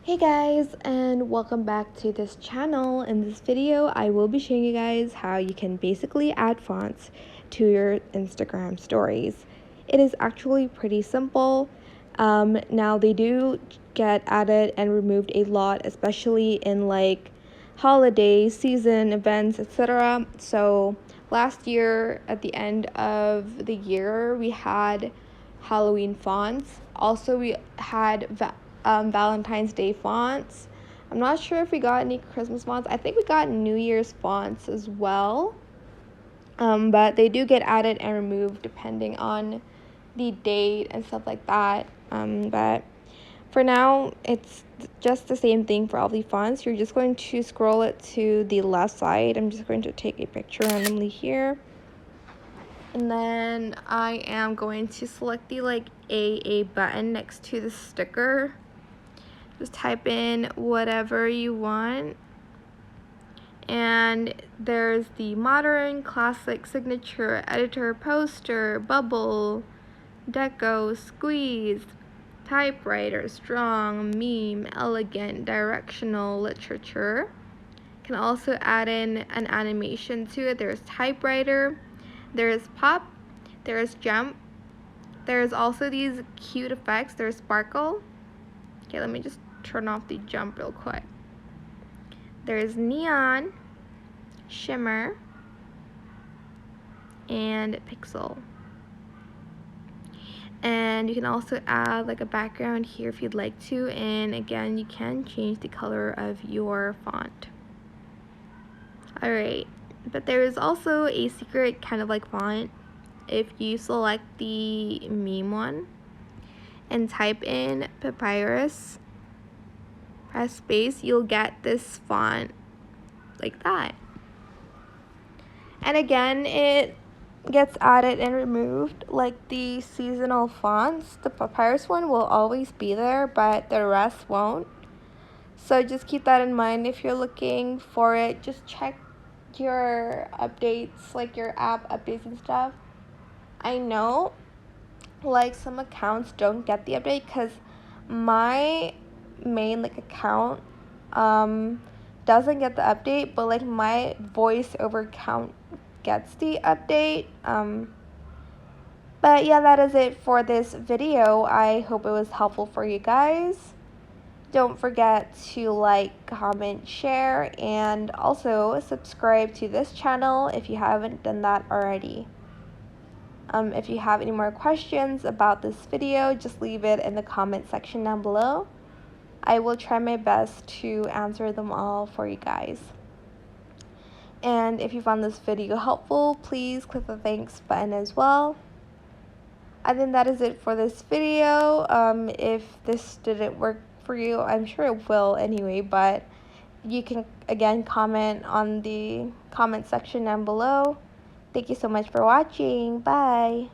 Hey guys, and welcome back to this channel. In this video I will be showing you guys how you can basically add fonts to your Instagram stories. It is actually pretty simple. Now they do get added and removed a lot, especially in like holiday season events, etc. So last year at the end of the year we had Halloween fonts. Also we had Valentine's Day fonts. I'm not sure if we got any Christmas fonts. I think we got New Year's fonts as well. But they do get added and removed depending on the date and stuff like that. But for now, it's just the same thing for all the fonts. You're just going to scroll it to the left side. I'm just going to take a picture randomly here. And then I am going to select the AA button next to the sticker. Just type in whatever you want. And there's the modern, classic, signature, editor, poster, bubble, deco, squeeze, typewriter, strong, meme, elegant, directional, literature. Can also add in an animation to it. There's typewriter, there's pop, there's jump, there's also these cute effects. There's sparkle. Okay, let me just turn off the jump real quick. There's neon, shimmer, and pixel. And you can also add like a background here if you'd like to, and again you can change the color of your font. Alright, but there is also a secret kind of like font. If you select the meme one and type in papyrus, press space, you'll get this font like that. And again, it gets added and removed like the seasonal fonts. The papyrus one will always be there, but the rest won't. So just keep that in mind if you're looking for it. Just check your updates, like your app updates and stuff. I know like some accounts don't get the update because my main account doesn't get the update, but like my voiceover account gets the update. But yeah, that is it for this video. I hope it was helpful for you guys. Don't forget to like, comment, share, and also subscribe to this channel if you haven't done that already. If you have any more questions about this video, just leave it in the comment section down below. I will try my best to answer them all for you guys. And if you found this video helpful, please click the thanks button as well. I think that is it for this video. If this didn't work for you, I'm sure it will anyway, but you can again comment on the comment section down below. Thank you so much for watching. Bye.